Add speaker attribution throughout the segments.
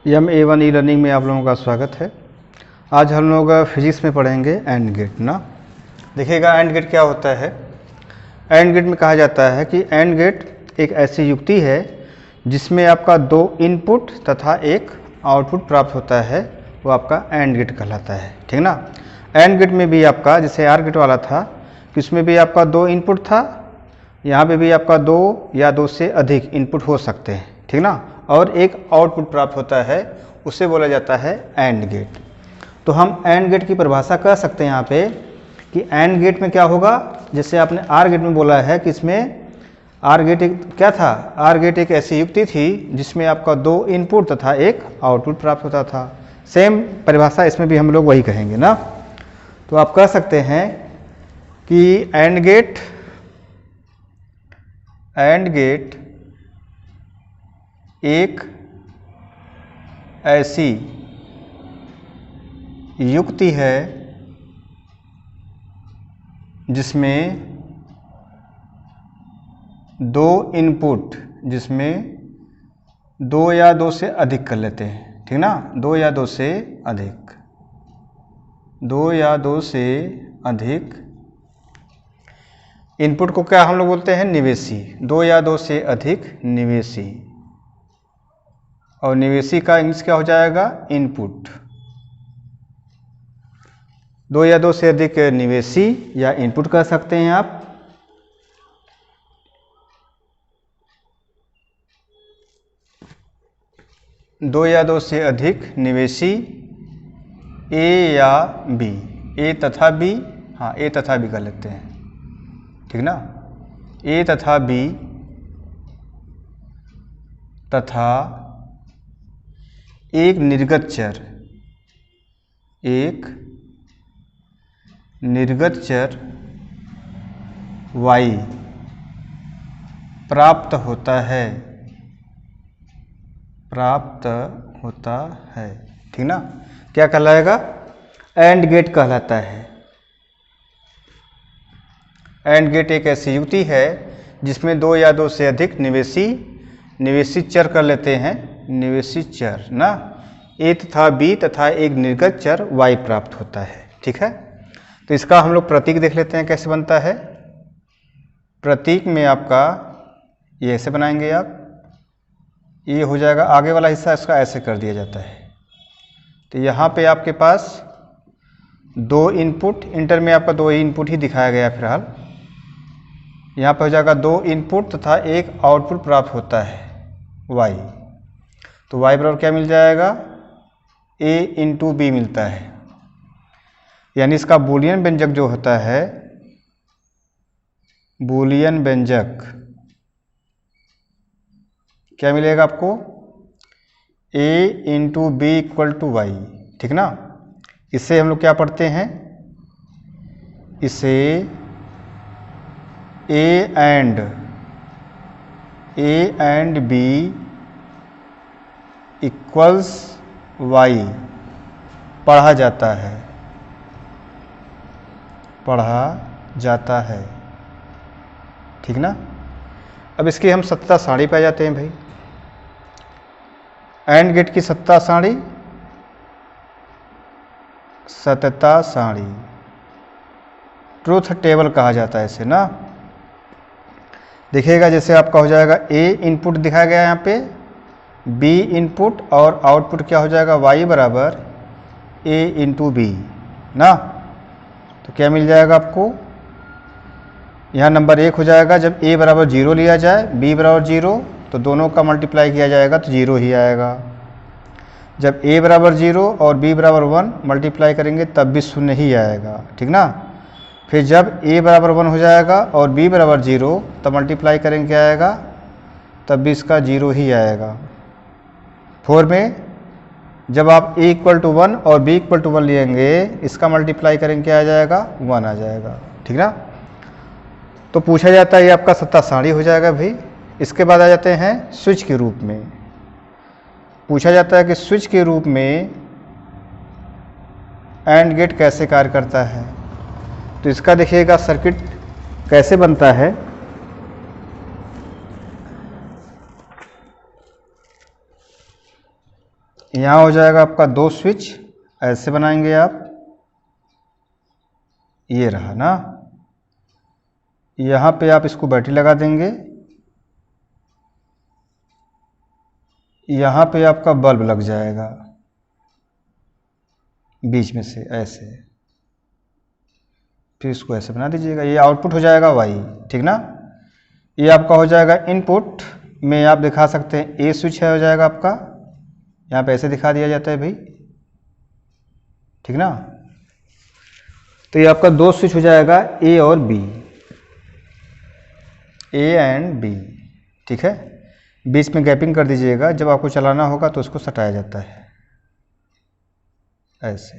Speaker 1: MA1 e learning में आप लोगों का स्वागत है। आज हम लोग फिजिक्स में पढ़ेंगे एंड गेट ना। देखिएगा एंड गेट क्या होता है। एंड गेट में कहा जाता है कि एंड गेट एक ऐसी युक्ति है जिसमें आपका दो इनपुट तथा एक आउटपुट प्राप्त होता है, वो आपका एंड गेट कहलाता है। ठीक ना। एंड गेट में भी आपका जैसे आर गेट वाला था कि उसमें भी आपका दो इनपुट था, यहाँ पे भी आपका दो या दो से अधिक इनपुट हो सकते हैं। ठीक ना। और एक आउटपुट प्राप्त होता है, उसे बोला जाता है एंड गेट। तो हम एंड गेट की परिभाषा कर सकते हैं यहाँ पे कि एंड गेट में क्या होगा। जैसे आपने आर गेट में बोला है कि इसमें आर गेट एक क्या था, आर गेट एक ऐसी युक्ति थी जिसमें आपका दो इनपुट तथा एक आउटपुट प्राप्त होता था। सेम परिभाषा इसमें भी हम लोग वही कहेंगे ना। तो आप कह सकते हैं कि एंड गेट एक ऐसी युक्ति है जिसमें दो इनपुट, जिसमें दो या दो से अधिक कर लेते हैं। ठीक ना। दो या दो से अधिक, दो या दो से अधिक इनपुट को क्या हम लोग बोलते हैं, निवेशी। दो या दो से अधिक निवेशी, और निवेशी का इंग्लिश क्या हो जाएगा, इनपुट। दो या दो से अधिक निवेशी या इनपुट कह सकते हैं आप। दो या दो से अधिक निवेशी ए या बी, ए तथा बी, हाँ ए तथा बी कर लेते हैं। ठीक ना। ए तथा बी तथा एक निर्गत चर, एक निर्गत चर y प्राप्त होता है, प्राप्त होता है। ठीक ना। क्या कहलाएगा, एंड गेट कहलाता है। एंड गेट एक ऐसी युक्ति है जिसमें दो या दो से अधिक निवेशी चर कर लेते हैं, निवेशी चर ना, ए तथा बी तथा एक निर्गत चर y प्राप्त होता है। ठीक है। तो इसका हम लोग प्रतीक देख लेते हैं कैसे बनता है। प्रतीक में आपका ये ऐसे बनाएंगे आप, ये हो जाएगा आगे वाला हिस्सा, इसका ऐसे कर दिया जाता है। तो यहाँ पे आपके पास दो इनपुट, इंटर में आपका दो ही इनपुट ही दिखाया गया फिलहाल। यहाँ पर हो जाएगा दो इनपुट तथा एक आउटपुट प्राप्त होता है y। तो y बराबर क्या मिल जाएगा, a इंटू बी मिलता है। यानी इसका बूलियन व्यंजक जो होता है, बूलियन व्यंजक क्या मिलेगा आपको, a into B equal to Y. ठीक ना। इसे हम लोग क्या पढ़ते हैं, इसे a and B equals Y पढ़ा जाता है। ठीक ना। अब इसकी हम सत्ता सारणी पे आ जाते हैं भाई। एंड गेट की सत्ता सारणी, सतता सारणी, ट्रूथ टेबल कहा जाता है इसे ना। देखिएगा जैसे आपका हो जाएगा ए इनपुट दिखाया गया यहाँ पे, बी इनपुट और आउटपुट क्या हो जाएगा, y बराबर a इंटू बी ना। तो क्या मिल जाएगा आपको, यहाँ नंबर 1 हो जाएगा जब a बराबर 0 लिया जाए, b बराबर 0, तो दोनों का मल्टीप्लाई किया जाएगा तो 0 ही आएगा। जब a बराबर 0 और b बराबर 1 मल्टीप्लाई करेंगे तब भी 0 ही आएगा। ठीक ना। फिर जब a बराबर 1 हो जाएगा और b बराबर 0, तब मल्टीप्लाई करेंगे क्या आएगा, तब भी इसका 0 ही आएगा। 4 में जब आप a इक्वल टू 1 और b इक्वल टू 1 लेंगे, इसका मल्टीप्लाई करेंगे क्या आ जाएगा, 1 आ जाएगा। ठीक ना। तो पूछा जाता है ये आपका सत्ता सारणी हो जाएगा भाई। इसके बाद आ जाते हैं स्विच के रूप में। पूछा जाता है कि स्विच के रूप में एंड गेट कैसे कार्य करता है। तो इसका देखिएगा सर्किट कैसे बनता है। यहाँ हो जाएगा आपका 2 स्विच, ऐसे बनाएंगे आप, ये रहा ना। यहाँ पे आप इसको बैटरी लगा देंगे, यहाँ पे आपका बल्ब लग जाएगा बीच में से ऐसे, फिर इसको ऐसे बना दीजिएगा, ये आउटपुट हो जाएगा वाई, ठीक ना। ये आपका हो जाएगा इनपुट में, आप दिखा सकते हैं ए स्विच है, हो जाएगा आपका, यहाँ पे ऐसे दिखा दिया जाता है भाई, ठीक ना। तो ये आपका 2 स्विच हो जाएगा, ए और बी, ए एंड बी, ठीक है। बीच में गैपिंग कर दीजिएगा, जब आपको चलाना होगा तो उसको सटाया जाता है ऐसे।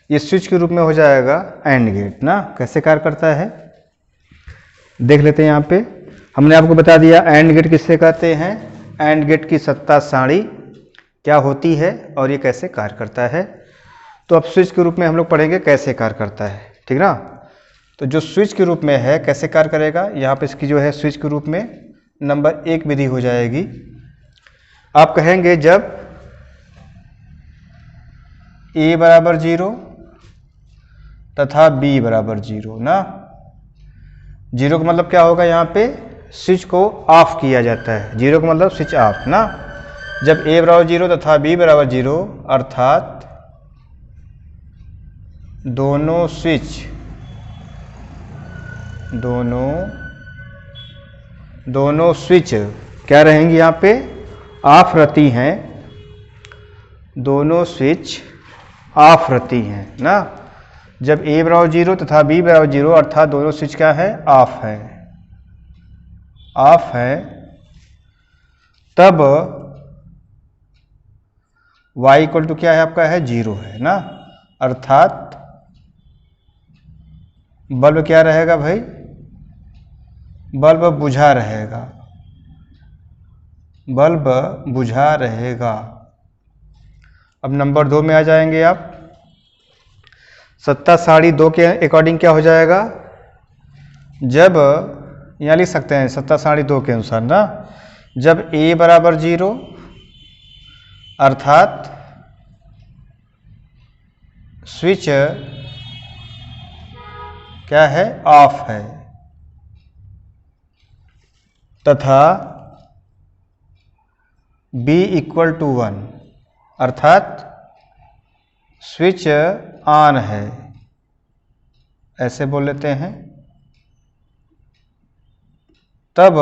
Speaker 1: ये स्विच के रूप में हो जाएगा एंड गेट ना। कैसे कार्य करता है देख लेते हैं। यहाँ पे हमने आपको बता दिया एंड गेट किससे कहते हैं, एंड गेट की सत्ता सारणी क्या होती है और ये कैसे कार्य करता है। तो अब स्विच के रूप में हम लोग पढ़ेंगे कैसे कार्य करता है, ठीक ना। तो जो स्विच के रूप में है कैसे कार्य करेगा, यहाँ पे इसकी जो है स्विच के रूप में नंबर 1 विधि हो जाएगी। आप कहेंगे जब A बराबर 0 तथा B बराबर 0 ना। 0 का मतलब क्या होगा, यहाँ पे स्विच को ऑफ किया जाता है, 0 का मतलब स्विच ऑफ ना। जब A बराबर 0 तथा B बराबर 0 अर्थात दोनों स्विच क्या रहेंगी, यहाँ पे ऑफ रहती हैं, दोनों स्विच ऑफ रहती हैं ना। जब A बराबर 0 तथा B बराबर 0 अर्थात दोनों स्विच क्या है, ऑफ है, तब y इक्वल टू क्या है आपका है 0 है ना। अर्थात बल्ब क्या रहेगा भाई, बल्ब बुझा रहेगा। अब नंबर 2 में आ जाएंगे आप। सत्ता सारणी 2 के अकॉर्डिंग क्या हो जाएगा, जब यहाँ लिख सकते हैं सत्ता सारणी 2 के अनुसार ना, जब A बराबर 0 अर्थात स्विच क्या है, ऑफ है, तथा B इक्वल टू 1 अर्थात स्विच ऑन है, ऐसे बोल लेते हैं, तब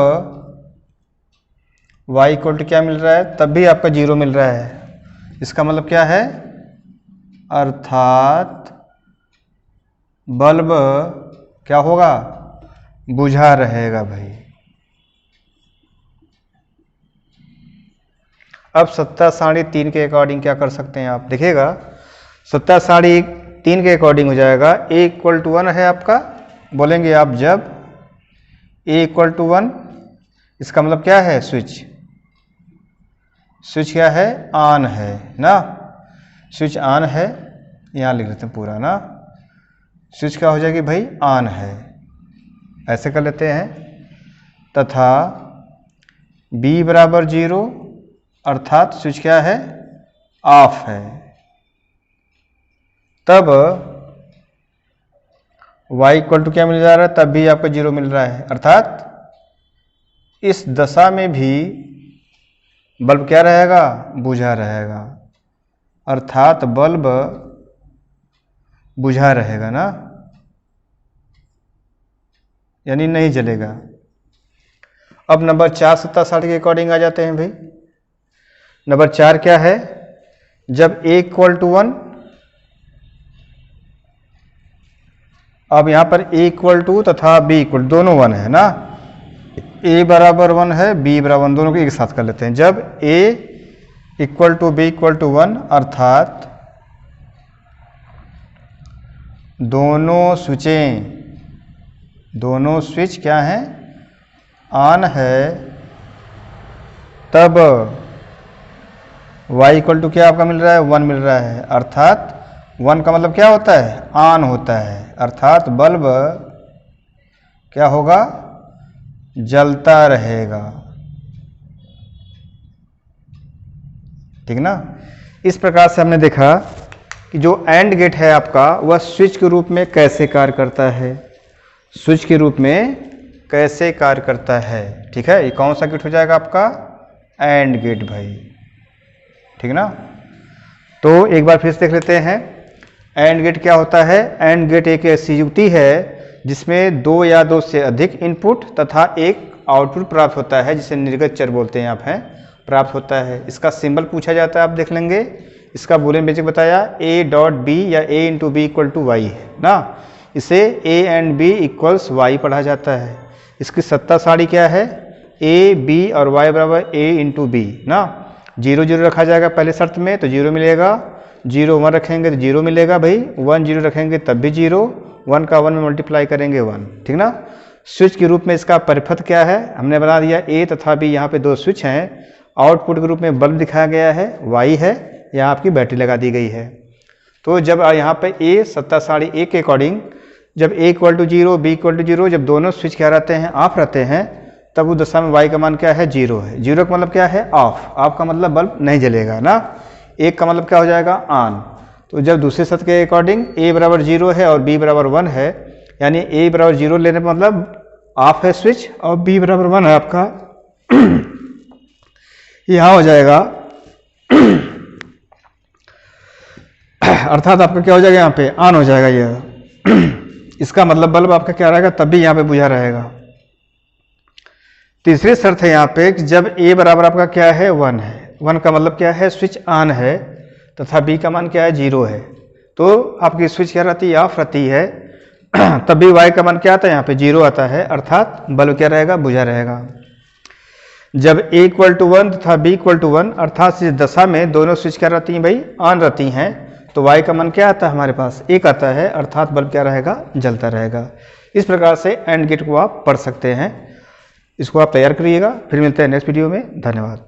Speaker 1: y इक्वल टू क्या मिल रहा है, तब भी आपका 0 मिल रहा है। इसका मतलब क्या है, अर्थात बल्ब क्या होगा, बुझा रहेगा भाई। अब सत्ता सारणी 3 के अकॉर्डिंग क्या कर सकते हैं आप, देखिएगा। सत्ता सारणी 3 के अकॉर्डिंग हो जाएगा A इक्वल टू 1 है आपका, बोलेंगे आप जब A इक्वल टू 1, इसका मतलब क्या है, स्विच क्या है, ऑन है ना। स्विच ऑन है, यहाँ लिख लेते हैं पूरा ना। स्विच क्या हो जाएगी भाई, ऑन है, ऐसे कर लेते हैं। तथा B बराबर 0 अर्थात स्विच क्या है, ऑफ है, तब y इक्वल टू क्या मिल जा रहा है, तब भी आपको 0 मिल रहा है। अर्थात इस दशा में भी बल्ब क्या रहेगा, बुझा रहेगा, अर्थात बल्ब बुझा रहेगा ना, यानी नहीं जलेगा। अब नंबर 4 सत्ता सारणी के अकॉर्डिंग आ जाते हैं भाई। नंबर 4 क्या है, जब A इक्वल टू 1, अब यहाँ पर A इक्वल टू तथा B इक्वल दोनों 1 है ना। A बराबर 1 है, B बराबर 1, दोनों को एक साथ कर लेते हैं। जब A equal to B equal to 1 अर्थात दोनों स्विच क्या हैं, ऑन है, तब y इक्वल टू क्या आपका मिल रहा है, 1 मिल रहा है। अर्थात 1 का मतलब क्या होता है, ऑन होता है, अर्थात बल्ब क्या होगा, जलता रहेगा ठीक ना। इस प्रकार से हमने देखा कि जो एंड गेट है आपका वह स्विच के रूप में कैसे कार्य करता है, स्विच के रूप में कैसे कार्य करता है। ठीक है, ये कौन सा गेट हो जाएगा आपका, एंड गेट भाई, ठीक ना। तो एक बार फिर से देख लेते हैं एंड गेट क्या होता है। एंड गेट एक ऐसी युक्ति है जिसमें दो या दो से अधिक इनपुट तथा एक आउटपुट प्राप्त होता है, जिसे निर्गत चर बोलते हैं आप हैं, प्राप्त होता है। इसका सिंबल पूछा जाता है, आप देख लेंगे। इसका बूलियन बेसिक बताया a डॉट बी या a into B equal to Y है ना। इसे a and b equals Y पढ़ा जाता है। इसकी सत्ता सारणी क्या है, a b और y बराबर a इंटू बी ना। 0 0 रखा जाएगा पहले शर्त में तो 0 मिलेगा, 0 1 रखेंगे तो 0 मिलेगा भाई, 1 0 रखेंगे तब भी 0, 1 का 1 में मल्टीप्लाई करेंगे 1, ठीक ना। स्विच के रूप में इसका परिपथ क्या है, हमने बना दिया a तथा b, यहाँ पे दो स्विच हैं। आउटपुट के रूप में बल्ब दिखाया गया है, y है, यहाँ आपकी बैटरी लगा दी गई है। तो जब यहाँ पे a सत्ता सारणी a के अकॉर्डिंग जब a equal to 0 b equal to 0, जब दोनों स्विच क्या रहते हैं, ऑफ रहते हैं, तब उस दशा में y का मान क्या है, 0 है। 0 का मतलब क्या है, ऑफ, ऑफ का मतलब बल्ब नहीं जलेगा ना। 1 का मतलब क्या हो जाएगा, ऑन। तो जब दूसरे शर्त के अकॉर्डिंग a बराबर 0 है और b बराबर 1 है, यानी a बराबर 0 लेने का मतलब ऑफ है स्विच और b बराबर 1 है आपका, यहाँ हो जाएगा अर्थात आपका क्या हो जाएगा, यहाँ पे ऑन हो जाएगा यह। इसका मतलब बल्ब आपका क्या रहेगा, तब भी यहाँ पे बुझा रहेगा। तीसरी शर्त है यहाँ पे कि जब a बराबर आपका क्या है, 1 है। 1 का मतलब क्या है, स्विच ऑन है तथा b का मान क्या है, 0 है। तो आपकी स्विच क्या रहती है, ऑफ रहती है, तब भी y का मान क्या आता है, यहाँ पे 0 आता है, अर्थात बल्ब क्या रहेगा, बुझा रहेगा। जब a इक्वल टू 1 तथा b इक्वल टू 1, अर्थात इस दशा में दोनों स्विच क्या रहती हैं भाई, ऑन रहती हैं, तो y का मान क्या आता है हमारे पास, 1 आता है, अर्थात बल्ब क्या रहेगा, जलता रहेगा। इस प्रकार से एंड गेट को आप पढ़ सकते हैं। इसको आप तैयार करिएगा। फिर मिलते हैं नेक्स्ट वीडियो में। धन्यवाद।